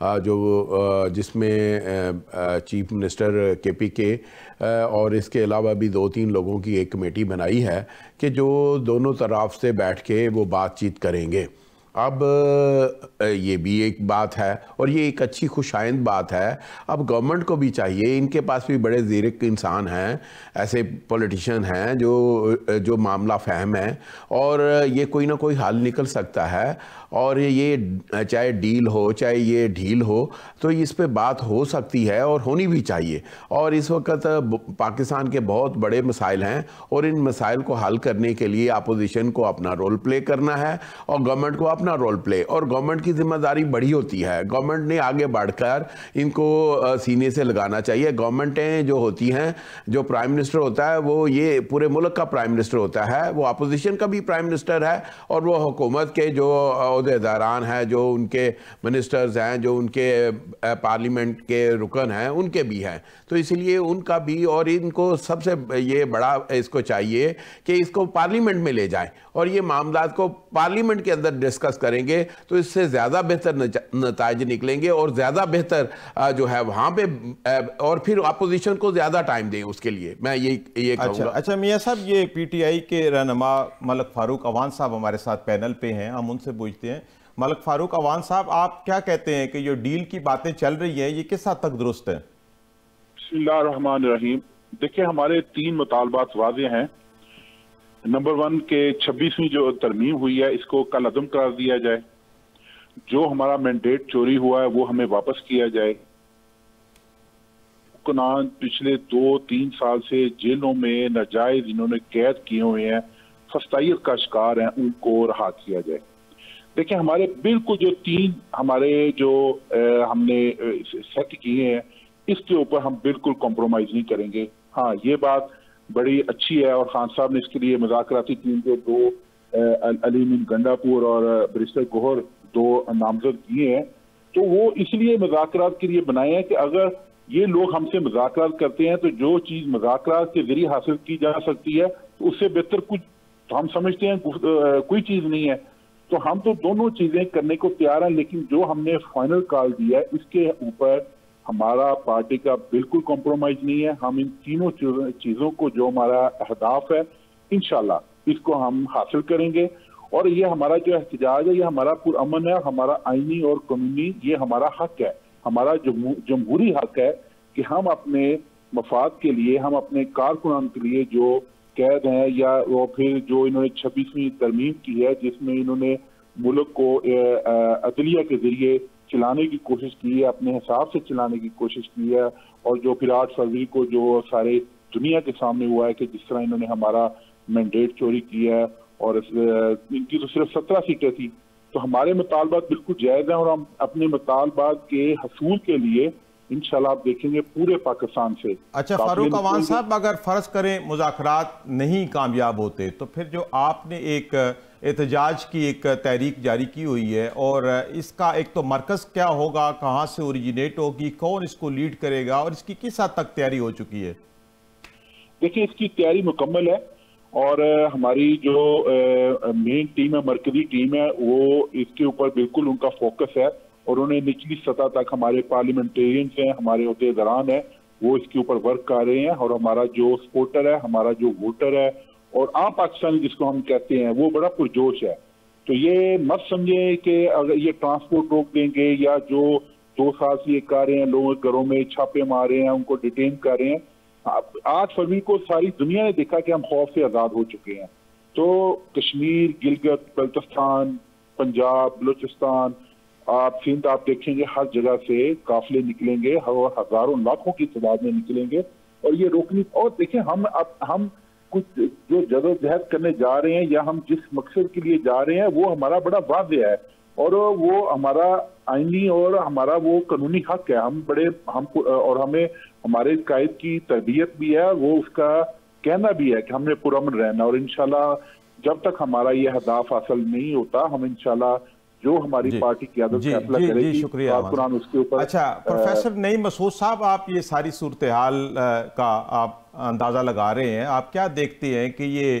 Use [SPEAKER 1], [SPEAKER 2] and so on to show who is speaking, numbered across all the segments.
[SPEAKER 1] جو جس میں چیف منسٹر KPK اور اس کے علاوہ بھی 2-3 لوگوں کی ایک کمیٹی بنائی ہے کہ جو دونوں طرف سے بیٹھ کے وہ بات چیت کریں گے. اب یہ بھی ایک بات ہے اور یہ ایک اچھی خوش آئند بات ہے. اب گورنمنٹ کو بھی چاہیے, ان کے پاس بھی بڑے زیرک انسان ہیں, ایسے پولیٹیشین ہیں جو معاملہ فہم ہیں, اور یہ کوئی نہ کوئی حل نکل سکتا ہے. اور یہ چاہے ڈیل ہو چاہے یہ ڈھیل ہو, تو اس پہ بات ہو سکتی ہے اور ہونی بھی چاہیے. اور اس وقت پاکستان کے بہت بڑے مسائل ہیں, اور ان مسائل کو حل کرنے کے لیے اپوزیشن کو اپنا رول پلے کرنا ہے اور گورنمنٹ کو اپنا رول پلے, اور گورنمنٹ کی ذمہ داری بڑی ہوتی ہے. گورنمنٹ نے آگے بڑھ کر ان کو سینے سے لگانا چاہیے. گورنمنٹیں جو ہوتی ہیں, جو پرائم منسٹر ہوتا ہے وہ یہ پورے ملک کا پرائم منسٹر ہوتا ہے, وہ اپوزیشن کا بھی پرائم منسٹر ہے, اور وہ حکومت کے جو عہدیداران ہیں, جو ان کے منسٹرز ہیں, جو ان کے پارلیمنٹ کے رکن ہیں, ان کے بھی ہیں. تو اس لیے ان کا بھی, اور ان کو سب سے یہ بڑا اس کو چاہیے کہ اس کو پارلیمنٹ میں لے جائیں اور یہ معاملات کو پارلیمنٹ کے اندر ڈسکس کریں گے تو اس سے زیادہ بہتر نتائج نکلیں گے, اور زیادہ بہتر جو ہے وہاں پہ, اور پھر اپوزیشن کو زیادہ ٹائم دیں اس کے لیے. میں یہ کہوں گا.
[SPEAKER 2] اچھا میاں صاحب, یہ PTI کے رہنما ملک فاروق اعوان صاحب ہمارے ساتھ پینل پہ ہیں, ہم ان سے پوچھتے ہیں. ملک فاروق اعوان صاحب, آپ کیا کہتے ہیں کہ جو ڈیل کی باتیں چل رہی ہیں یہ کس حد تک درست ہے؟
[SPEAKER 3] بسم اللہ الرحمن الرحیم. دیکھیں, ہمارے 3 مطالبات واضح ہیں. نمبر 1 کہ 26ویں جو ترمیم ہوئی ہے اس کو کل عدم قرار دیا جائے. جو ہمارا مینڈیٹ چوری ہوا ہے وہ ہمیں واپس کیا جائے. حکمران پچھلے 2-3 سال سے جیلوں میں ناجائز انہوں نے قید کیے ہوئے ہیں, فسطائیت کا شکار ہیں, ان کو رہا کیا جائے. دیکھیں, ہمارے بالکل جو 3 ہمارے جو ہم نے سیٹ کیے ہیں اس کے اوپر ہم بالکل کمپرومائز نہیں کریں گے. ہاں, یہ بات بڑی اچھی ہے, اور خان صاحب نے اس کے لیے مذاکراتی ٹیم کے 2 علی امین گنڈاپور اور بیرسٹر گوہر 2 نامزد کیے ہیں. تو وہ اس لیے مذاکرات کے لیے بنائے ہیں کہ اگر یہ لوگ ہم سے مذاکرات کرتے ہیں تو جو چیز مذاکرات کے ذریعے حاصل کی جا سکتی ہے تو اس سے بہتر کچھ ہم سمجھتے ہیں کوئی چیز نہیں ہے. تو ہم تو دونوں چیزیں کرنے کو تیار ہیں, لیکن جو ہم نے فائنل کال دیا ہے اس کے اوپر ہمارا پارٹی کا بالکل کمپرومائز نہیں ہے. ہم ان تینوں چیزوں کو جو ہمارا اہداف ہے انشاءاللہ اس کو ہم حاصل کریں گے. اور یہ ہمارا جو احتجاج ہے یہ ہمارا پرامن ہے, ہمارا آئینی اور قانونی یہ ہمارا حق ہے, ہمارا جمہوری حق ہے کہ ہم اپنے مفاد کے لیے, ہم اپنے کارکنان کے لیے جو قید ہیں یا وہ پھر جو انہوں نے 26ویں ترمیم کی ہے جس میں انہوں نے ملک کو عدلیہ کے ذریعے چلانے کی کوشش کی ہے, اپنے حساب سے چلانے کی کوشش کی ہے, اور جو پھر 8 فروری کو جو سارے دنیا کے سامنے ہوا ہے کہ جس طرح انہوں نے ہمارا مینڈیٹ چوری کیا ہے, اور ان کی تو صرف 17 سیٹیں تھی. تو ہمارے مطالبات بالکل جائز ہیں, اور ہم اپنے مطالبات کے حصول کے لیے انشاءاللہ آپ دیکھیں گے پورے پاکستان سے.
[SPEAKER 2] اچھا فاروق اعوان صاحب, اگر فرض کریں مذاکرات نہیں کامیاب ہوتے تو پھر جو آپ نے ایک احتجاج کی ایک تحریک جاری کی ہوئی ہے, اور اس کا ایک تو مرکز کیا ہوگا, کہاں سے اوریجنیٹ ہوگی, کون اس کو لیڈ کرے گا, اور اس کی کس حد تک تیاری ہو چکی ہے؟
[SPEAKER 3] دیکھیں, اس کی تیاری مکمل ہے, اور ہماری جو مین ٹیم ہے, مرکزی ٹیم ہے, وہ اس کے اوپر بالکل ان کا فوکس ہے, اور انہیں نچلی سطح تک ہمارے پارلیمنٹیرینز ہیں, ہمارے عہدیداران ہیں, وہ اس کے اوپر ورک کر رہے ہیں. اور ہمارا جو سپورٹر ہے, ہمارا جو ووٹر ہے اور عام پاکستانی جس کو ہم کہتے ہیں, وہ بڑا پرجوش ہے. تو یہ مت سمجھیں کہ اگر یہ ٹرانسپورٹ روک دیں گے یا جو 2 سال سے یہ کر رہے ہیں, لوگوں کے گھروں میں چھاپے مار رہے ہیں, ان کو ڈیٹین کر رہے ہیں. 8 فروری کو ساری دنیا نے دیکھا کہ ہم خوف سے آزاد ہو چکے ہیں. تو کشمیر, گلگت بلتستان, پنجاب, بلوچستان, آپ سندھ, آپ دیکھیں گے ہر جگہ سے قافلے نکلیں گے, ہزاروں لاکھوں کی تعداد میں نکلیں گے, اور یہ روکنی. اور دیکھیں, ہم کچھ جو جدوجہد کرنے جا رہے ہیں یا ہم جس مقصد کے لیے جا رہے ہیں وہ ہمارا بڑا واضح ہے, اور وہ ہمارا آئینی اور ہمارا وہ قانونی حق ہے. اور ہمیں ہمارے قائد کی تربیت بھی ہے, وہ اس کا کہنا بھی ہے کہ ہم نے پرامن رہنا, اور انشاءاللہ جب تک ہمارا یہ اہداف حاصل نہیں ہوتا ہم انشاءاللہ جو ہماری پارٹی قیادت فیصلہ کرے گی کارکنان اس کے اوپر.
[SPEAKER 2] اچھا پروفیسر نعیم مسعود صاحب, آپ یہ ساری صورتحال کا آپ اندازہ لگا رہے ہیں, آپ کیا دیکھتے ہیں کہ یہ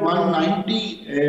[SPEAKER 4] 190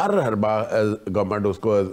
[SPEAKER 1] ہر گورنمنٹ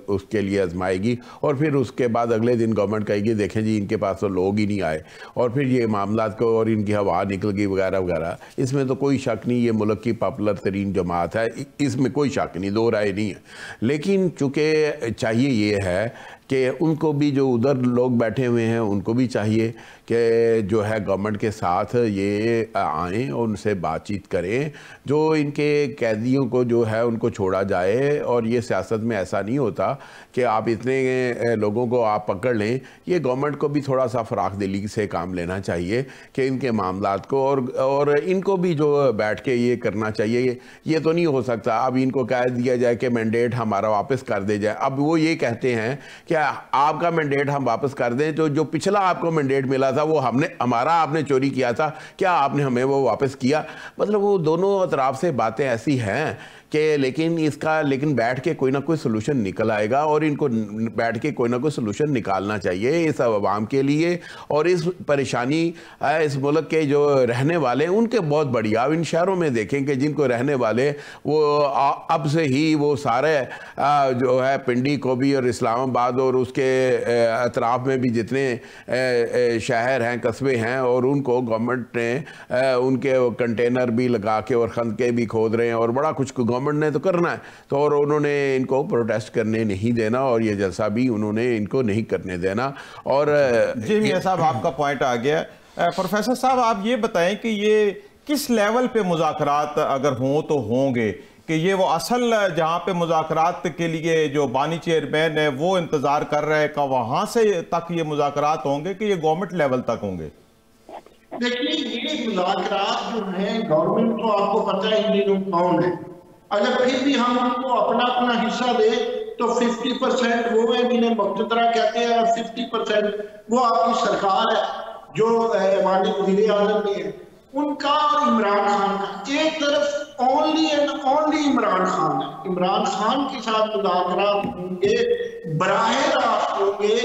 [SPEAKER 1] اس کے لیے آزمائے گی، اور پھر اس کے بعد اگلے دن گورنمنٹ کہے گی دیکھیں جی ان کے پاس تو لوگ ہی نہیں آئے، اور پھر یہ معاملات کو اور ان کی ہوا نکل گئی وغیرہ وغیرہ۔ اس میں تو کوئی شک نہیں، یہ ملک کی پاپولر ترین جماعت ہے، اس میں کوئی شک نہیں، دو رائے نہیں ہے۔ لیکن چونکہ چاہیے یہ ہے کہ ان کو بھی جو ادھر لوگ بیٹھے ہوئے ہیں ان کو بھی چاہیے کہ جو ہے گورنمنٹ کے ساتھ یہ آئیں اور ان سے بات چیت کریں، جو ان کے قیدیوں کو جو ہے ان کو چھوڑا جائے۔ اور یہ سیاست میں ایسا نہیں ہوتا کہ آپ اتنے لوگوں کو آپ پکڑ لیں، یہ گورنمنٹ کو بھی تھوڑا سا فراخ دلی سے کام لینا چاہیے کہ ان کے معاملات کو اور ان کو بھی جو بیٹھ کے یہ کرنا چاہیے۔ یہ تو نہیں ہو سکتا اب ان کو کہہ دیا جائے کہ مینڈیٹ ہمارا واپس کر دے جائے۔ اب وہ یہ کہتے ہیں کہ آپ کا مینڈیٹ ہم واپس کر دیں، تو جو پچھلا آپ کو مینڈیٹ ملا تھا وہ ہمارا آپ نے چوری کیا تھا، کیا آپ نے ہمیں وہ واپس کیا؟ مطلب وہ دونوں اطراف سے باتیں ایسی ہیں کہ لیکن بیٹھ کے کوئی نہ کوئی سلوشن نکل آئے گا، اور ان کو بیٹھ کے کوئی نہ کوئی سلوشن نکالنا چاہیے اس عوام کے لیے۔ اور اس پریشانی اس ملک کے جو رہنے والے ہیں ان کے بہت بڑی، آپ ان شہروں میں دیکھیں کہ جن کو رہنے والے وہ اب سے ہی وہ سارے جو ہے پنڈی کو بھی اور اسلام آباد اور اس کے اطراف میں بھی جتنے شہر ہیں قصبے ہیں، اور ان کو گورنمنٹ نے ان کے کنٹینر بھی لگا کے اور خندقیں بھی کھود رہے ہیں اور بڑا کچھ گورنمنٹ نے تو کرنا ہے، تو اور انہوں نے ان کو پروٹیسٹ کرنے نہیں دینا، اور یہ جلسہ بھی انہوں نے ان کو نہیں کرنے دینا۔ اور
[SPEAKER 2] جی میاں صاحب آپ کا پوائنٹ آ گیا۔ پروفیسر صاحب آپ یہ بتائیں کہ یہ کس لیول پہ مذاکرات اگر ہوں تو ہوں گے، کہ یہ وہ اصل جہاں پہ مذاکرات کے لیے جو بانی چیئرمین ہے وہ انتظار کر رہے ہیں، کہ وہاں سے تک یہ مذاکرات ہوں گے کہ یہ گورنمنٹ لیول تک ہوں گے؟
[SPEAKER 4] دیکھیے یہ مذاکرات جو ہیں، گورنمنٹ تو آپ کو پتہ ہے ان دنوں کون ہے، اگر پھر بھی ہم ان کو اپنا حصہ دیں تو 50% وہ ہیں جنہیں مقتدرہ کہتے ہیں، اور 50% وہ آپ کی سرکار ہے جو ایوان وزیر اعظم نے ہے ان کا اور عمران خان کا۔ ایک طرف only and only Imran Khan ہے، عمران خان کے ساتھ مذاکرات ہوں گے، براہ راست ہوں گے،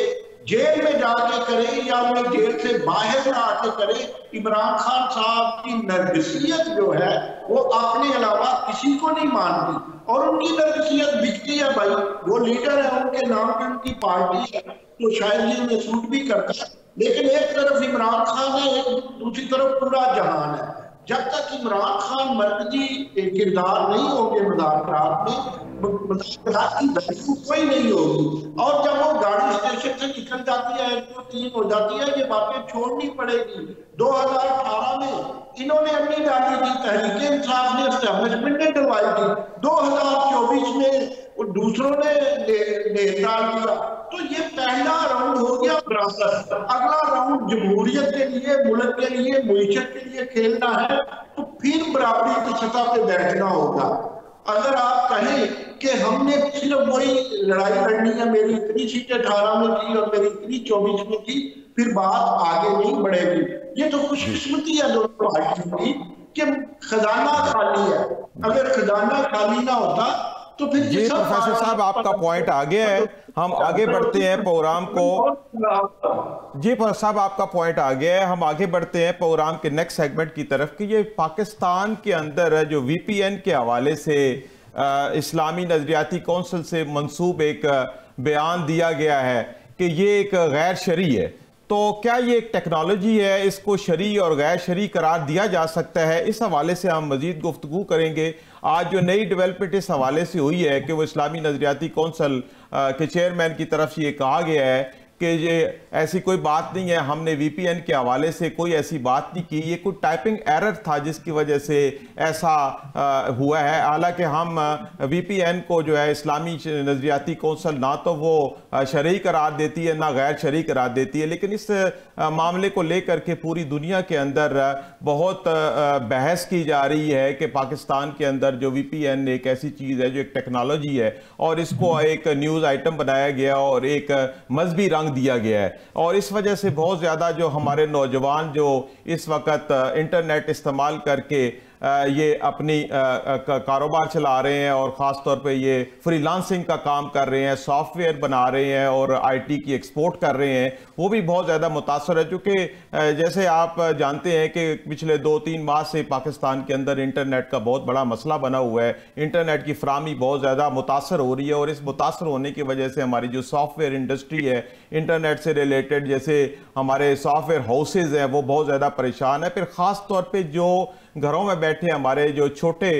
[SPEAKER 4] جیل میں جا کے کریں یا انہیں جیل سے باہر آ کے کریں۔ عمران خان صاحب کی نرگسیت جو ہے وہ اپنے علاوہ کسی کو نہیں مانتی، اور ان کی نرگسیت بکتی ہے بھائی، وہ لیڈر ہے، ان کے نام کی ان کی پارٹی ہے، تو شاید یہ انہیں سوٹ بھی کرتا ہے۔ لیکن ایک طرف عمران خان ہے، دوسری طرف پورا جہان ہے۔ جب تک عمران خان مرکزی کردار نہیں ہوں گے مذاکرات میں، مذاکرات کی ویلیو کوئی نہیں ہوگی۔ اور جب وہ گاڑی اسٹیشن سے نکل جاتی ہے 1-2-3 ہو جاتی ہے، یہ باتیں چھوڑنی پڑے گی۔ 2018 میں انہوں نے اپنی ڈالی تھی، تحریک انصاف نے، اسٹیبلشمنٹ نے ڈلوائی تھی، 2024 میں دوسروں نے ڈال دیا۔ تو یہ پہلا راؤنڈ ہو گیا برابر، اگلا راؤنڈ جمہوریت کے لیے، ملک کے لیے، معیشت کے لیے کھیلنا ہے، تو پھر برابری کی سطح پہ بیٹھنا ہوگا۔ اگر آپ کہیں کہ ہم نے صرف وہی لڑائی لڑنی ہے، میری اتنی سیٹیں 18 میں تھی اور میری اتنی 24 میں تھی، پھر بات آگے نہیں بڑھے گی۔ یہ تو خوش قسمتی ہے دونوں پارٹیوں کی کہ خزانہ خالی ہے، اگر خزانہ خالی نہ ہوتا تو پھر
[SPEAKER 2] جی پروفیسر صاحب آپ کا پوائنٹ آگے ہے، ہم آگے بڑھتے ہیں پروگرام کو۔ جی پروفیسر صاحب آپ کا پوائنٹ آگے ہے، ہم آگے بڑھتے ہیں پروگرام کے نیکسٹ سیگمنٹ کی طرف، کہ یہ پاکستان کے اندر جو وی پی این کے حوالے سے اسلامی نظریاتی کونسل سے منسوب ایک بیان دیا گیا ہے کہ یہ ایک غیر شرعی ہے، تو کیا یہ ایک ٹیکنالوجی ہے، اس کو شرعی اور غیر شرعی قرار دیا جا سکتا ہے؟ اس حوالے سے ہم مزید گفتگو کریں گے۔ آج جو نئی ڈیولپمنٹ اس حوالے سے ہوئی ہے کہ وہ اسلامی نظریاتی کونسل کے چیئرمین کی طرف سے یہ کہا گیا ہے کہ یہ ایسی کوئی بات نہیں ہے، ہم نے وی پی این کے حوالے سے کوئی ایسی بات نہیں کی، یہ کوئی ٹائپنگ ایرر تھا جس کی وجہ سے ایسا ہوا ہے۔ حالانکہ ہم وی پی این کو جو ہے اسلامی نظریاتی کونسل نہ تو وہ شرعی قرار دیتی ہے نہ غیر شرعی قرار دیتی ہے، لیکن اس معاملے کو لے کر کے پوری دنیا کے اندر بہت بحث کی جا رہی ہے کہ پاکستان کے اندر جو وی پی این ایک ایسی چیز ہے جو ایک ٹیکنالوجی ہے، اور اس کو ایک نیوز آئٹم بنایا گیا اور ایک مذہبی رنگ دیا گیا ہے، اور اس وجہ سے بہت زیادہ جو ہمارے نوجوان جو اس وقت انٹرنیٹ استعمال کر کے یہ اپنی کاروبار چلا رہے ہیں اور خاص طور پہ یہ فری لانسنگ کا کام کر رہے ہیں، سافٹ ویئر بنا رہے ہیں اور آئی ٹی کی ایکسپورٹ کر رہے ہیں، وہ بھی بہت زیادہ متاثر ہے، چونکہ جیسے آپ جانتے ہیں کہ پچھلے 2-3 ماہ سے پاکستان کے اندر انٹرنیٹ کا بہت بڑا مسئلہ بنا ہوا ہے، انٹرنیٹ کی فراہمی بہت زیادہ متاثر ہو رہی ہے، اور اس متاثر ہونے کی وجہ سے ہماری جو سافٹ ویئر انڈسٹری ہے انٹرنیٹ سے ریلیٹڈ، جیسے ہمارے سافٹ ویئر ہاؤسز ہیں، وہ بہت زیادہ پریشان ہے۔ پھر خاص طور پہ جو گھروں میں بیٹھے ہمارے جو چھوٹے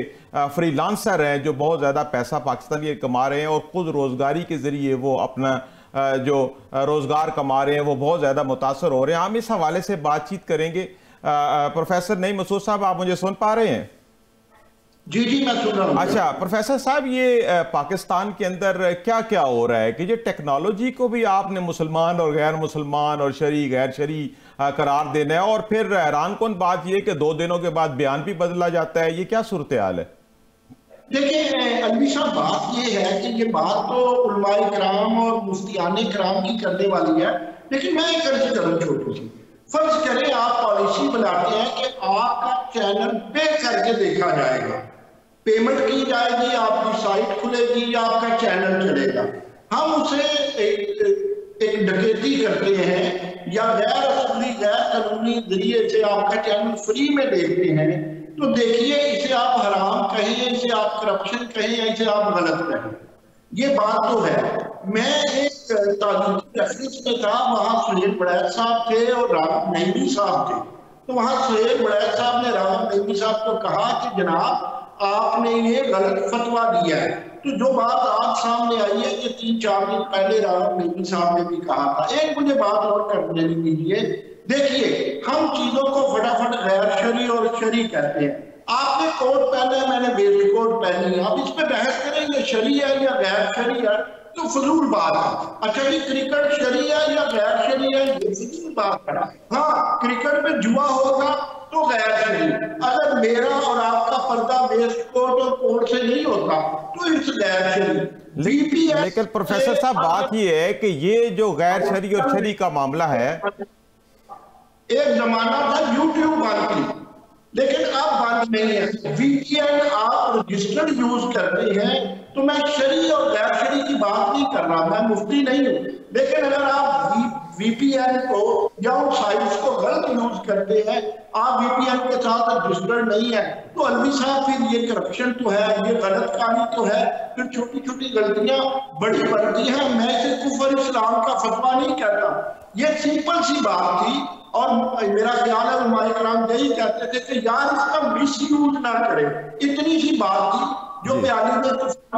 [SPEAKER 2] فری لانسر ہیں، جو بہت زیادہ پیسہ پاکستان کے کما رہے ہیں اور خود روزگاری کے ذریعے وہ اپنا جو روزگار کما رہے ہیں، وہ بہت زیادہ متاثر ہو رہے ہیں۔ ہم اس حوالے سے بات چیت کریں گے۔ پروفیسر نعیم مسعود صاحب، آپ مجھے سن پا رہے ہیں؟
[SPEAKER 4] جی میں سن رہا ہوں۔
[SPEAKER 2] اچھا پروفیسر صاحب، یہ پاکستان کے اندر کیا کیا ہو رہا ہے کہ یہ ٹیکنالوجی کو بھی آپ نے مسلمان اور غیر مسلمان اور شرعی غیر شرعی قرار دینا ہے، اور پھر حیران کن بات یہ کہ 2 دنوں کے بعد بیان بھی بدلا جاتا ہے، یہ کیا صورتحال ہے؟
[SPEAKER 4] دیکھیں علوی صاحب، بات یہ ہے کہ یہ بات تو علماء کرام اور مفتیان کرام کی کرنے والی ہے، لیکن میں ایک عرض کروں چھوٹی سی۔ فرض کریں آپ پالیسی بناتے ہیں کہ آپ کا چینل پے کر کے دیکھا جائے گا، پیمنٹ کی جائے گی، آپ کی سائٹ کھلے گی، آپ کا چینل چلے گا۔ ہم اسے ایک ڈکیتی کرتے ہیں یا غیر اصولی غیر قانونی ذریعے سے آپ کا چینل فری میں دیکھتے ہیں، تو دیکھیے اسے آپ حرام کہیں، اسے آپ کرپشن کہیں، اسے آپ غلط کہیں، یہ بات تو ہے۔ میں ایک تعلیمی ریفرنس میں تھا، وہاں سہیل بڑیت صاحب تھے اور راغب نعیمی صاحب تھے، تو وہاں سہیل بڑیت صاحب نے راغب نعیمی صاحب کو کہا کہ جناب آپ نے یہ غلط فتویٰ دیا ہے۔ تو جو بات آج سامنے آئی ہے کہ 3-4 دن پہلے راغب نعیمی صاحب نے بھی کہا تھا۔ ایک مجھے بات اور کر دینی دیجیے، دیکھیے ہم چیزوں کو فٹافٹ غیر شرعی اور شرعی کہتے ہیں۔ آپ نے کوٹ پہنا ہے، میں نے ویسٹ کوٹ پہنی ہے، اب اس پہ بحث کریں یہ شرعی ہے یا غیر شرعی ہے تو فضول بات ہے۔ اچھا جی کرکٹ شرعی ہے یا غیر شرعی ہے، یہ فضول بات ہے۔ ہاں کرکٹ میں جوا ہوگا تو غیر شرعی، اگر میرا اور آپ کا پردہ ویسٹ کوٹ اور کوٹ سے نہیں ہوتا تو اس غیر شرعی۔
[SPEAKER 2] لیکن پروفیسر صاحب بات یہ ہے کہ یہ جو غیر شرعی اور شرعی کا معاملہ ہے،
[SPEAKER 4] ایک زمانہ تھا یوٹیوب بند تھی، لیکن اب بند نہیں ہے۔ وی پی این آپ رجسٹرڈ یوز کرتے ہیں، تو میں شرعی اور غیر شرعی کی بات نہیں کر رہا، میں مفتی نہیں ہوں، لیکن اگر آپ وی پی این کو یا ان سائٹس کو غلط یوز کرتے ہیں، آپ وی پی این کے ساتھ رجسٹرڈ نہیں ہے، تو علوی صاحب پھر یہ کرپشن تو ہے، یہ غلط کاری تو ہے، پھر چھوٹی چھوٹی غلطیاں بڑی بڑھتی ہیں۔ میں اسے کفر اسلام کا فتویٰ نہیں کہتا، یہ سمپل سی بات تھی، اور میرا خیال ہے علماء کرام یہی کہتے تھے کہ یار اس کا مس یوز نہ کرے، اتنی سی بات تھی جو پیالی میں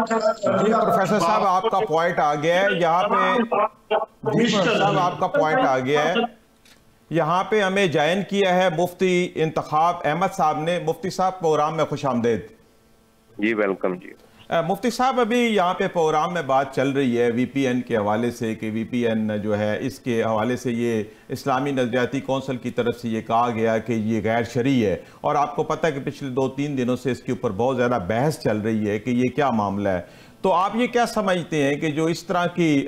[SPEAKER 2] جی پروفیسر صاحب آپ کا پوائنٹ آ گیا ہے یہاں پہ، جی پروفیسر صاحب آپ کا پوائنٹ آ گیا ہے۔ یہاں پہ ہمیں جوائن کیا ہے مفتی انتخاب احمد صاحب نے۔ مفتی صاحب پروگرام میں خوش آمدید۔
[SPEAKER 5] جی ویلکم جی۔
[SPEAKER 2] مفتی صاحب ابھی یہاں پہ پروگرام میں بات چل رہی ہے وی پی این کے حوالے سے کہ وی پی این جو ہے اس کے حوالے سے یہ اسلامی نظریاتی کونسل کی طرف سے یہ کہا گیا کہ یہ غیر شرعی ہے، اور آپ کو پتہ ہے کہ پچھلے 2-3 دنوں سے اس کے اوپر بہت زیادہ بحث چل رہی ہے کہ یہ کیا معاملہ ہے۔ تو آپ یہ کیا سمجھتے ہیں کہ جو اس طرح کی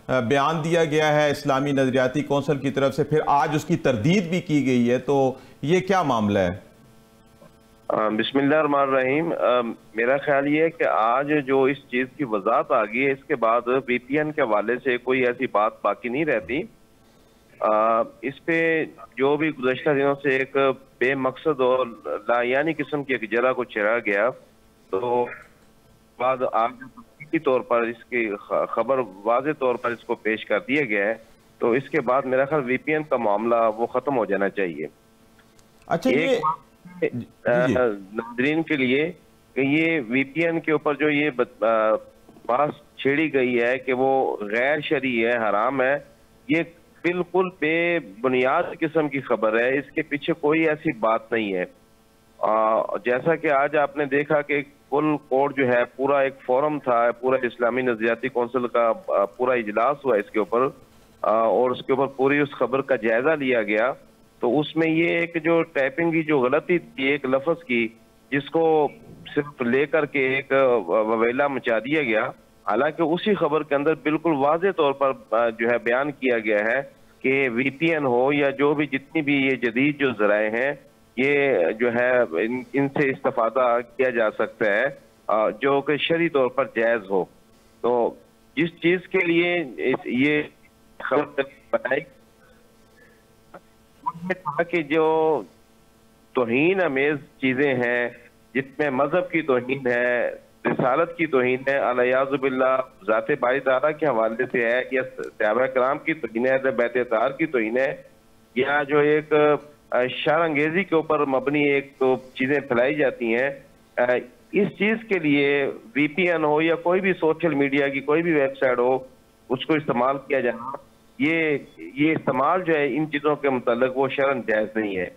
[SPEAKER 2] بیان دیا گیا ہے اسلامی نظریاتی کونسل کی طرف سے، پھر آج اس کی تردید بھی کی گئی ہے، تو یہ کیا معاملہ ہے؟
[SPEAKER 5] بسم اللہ الرحمن الرحیم۔ میرا خیال یہ ہے کہ آج جو اس چیز کی وضاحت آ گئی ہے، اس کے بعد وی پی این کے حوالے سے کوئی ایسی بات باقی نہیں رہتی۔ اس پہ جو بھی گزشتہ دنوں سے ایک بے مقصد اور لایعنی قسم کی ایک جرح کو چھیڑا گیا، تو بعد آج کی طور پر اس کی خبر واضح طور پر اس کو پیش کر دیا گیا ہے، تو اس کے بعد میرا خیال وی پی این کا معاملہ وہ ختم ہو جانا چاہیے۔
[SPEAKER 2] اچھا
[SPEAKER 5] ناظرین کے لیے کہ یہ وی پی این کے اوپر جو یہ بات چھیڑی گئی ہے کہ وہ غیر شرعی ہے، حرام ہے، یہ بالکل بے بنیاد قسم کی خبر ہے، اس کے پیچھے کوئی ایسی بات نہیں ہے۔ جیسا کہ آج آپ نے دیکھا کہ فل کوڈ جو ہے پورا ایک فورم تھا، پورا اسلامی نظریاتی کونسل کا پورا اجلاس ہوا اس کے اوپر، اور اس کے اوپر پوری اس خبر کا جائزہ لیا گیا، تو اس میں یہ ایک جو ٹائپنگ کی جو غلطی تھی ایک لفظ کی، جس کو صرف لے کر کے ایک وویلا مچا دیا گیا، حالانکہ اسی خبر کے اندر بالکل واضح طور پر جو ہے بیان کیا گیا ہے کہ وی پی این ہو یا جو بھی جتنی بھی یہ جدید جو ذرائع ہیں، یہ جو ہے ان سے استفادہ کیا جا سکتا ہے جو کہ شرعی طور پر جائز ہو. تو جس چیز کے لیے یہ خبر بتائی تھا کہ جو توہین امیز چیزیں ہیں جس میں مذہب کی توہین ہے, رسالت کی توہین ہے, الیاذ باللہ ذات باری تعالیٰ کے حوالے سے ہے, یا صحابہ کرام کی توہین ہے, اہل بیت اطہار کی توہین ہے, یا جو ایک شر انگیزی کے اوپر مبنی ایک تو چیزیں پھیلائی جاتی ہیں, اس چیز کے لیے وی پی این ہو یا کوئی بھی سوشل میڈیا کی کوئی بھی ویب سائٹ ہو اس کو استعمال کیا جانا, یہ استعمال جو ہے ان چیزوں کے متعلق وہ شرعاً جائز نہیں ہے.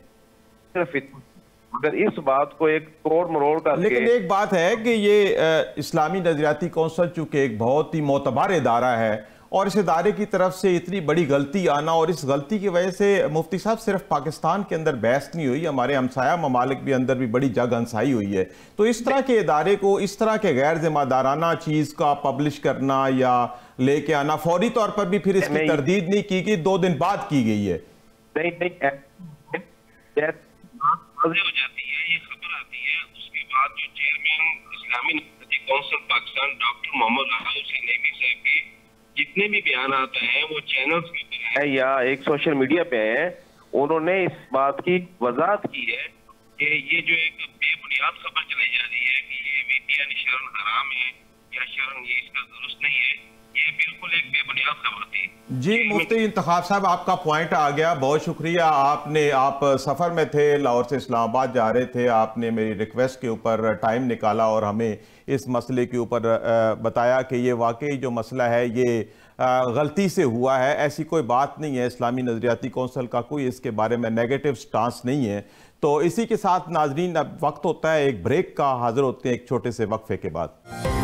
[SPEAKER 5] مگر اس بات کو ایک توڑ مروڑ کر کے,
[SPEAKER 2] لیکن ایک بات ہے کہ یہ اسلامی نظریاتی کونسل چونکہ ایک بہت ہی معتبر ادارہ ہے اور اس ادارے کی طرف سے اتنی بڑی غلطی آنا, اور اس غلطی کی وجہ سے مفتی صاحب صرف پاکستان کے اندر بحث نہیں ہوئی, ہمارے ہمسایہ ممالک بھی اندر بھی بڑی جگ ہنسائی ہوئی ہے. تو اس طرح کے ادارے کو اس طرح کے غیر ذمہ دارانہ چیز کا پبلش کرنا یا لے کے آنا, فوری طور پر بھی پھر اس کی تردید نہیں کی گئی, 2 دن بعد کی گئی ہے.
[SPEAKER 5] ہو جاتی ہے, یہ خبر آتی ہے, اس کے بعد جو چیئرمین اسلامی نظریاتی کونسل پاکستان ڈاکٹر محمد حسین نیمی صاحب کے جتنے بھی بیانات ہیں وہ چینلز کے اوپر ہیں یا ایک سوشل میڈیا پہ ہیں, انہوں نے اس بات کی وضاحت کی ہے کہ یہ جو ایک بے بنیاد خبر چلائی جا رہی ہے کہ یہ وی پی این شرعاً حرام ہے یا شرعاً یہ اس کا درست نہیں ہے, یہ بالکل ایک بے بنیاد خبر تھی.
[SPEAKER 2] جی مفتی انتخاب صاحب, آپ کا پوائنٹ آ گیا, بہت شکریہ. آپ سفر میں تھے, لاہور سے اسلام آباد جا رہے تھے, آپ نے میری ریکویسٹ کے اوپر ٹائم نکالا اور ہمیں اس مسئلے کے اوپر بتایا کہ یہ واقعی جو مسئلہ ہے یہ غلطی سے ہوا ہے, ایسی کوئی بات نہیں ہے. اسلامی نظریاتی کونسل کا کوئی اس کے بارے میں نیگیٹو سٹانس نہیں ہے. تو اسی کے ساتھ ناظرین اب وقت ہوتا ہے ایک بریک کا, حاضر ہوتے ہیں ایک چھوٹے سے وقفے کے بعد.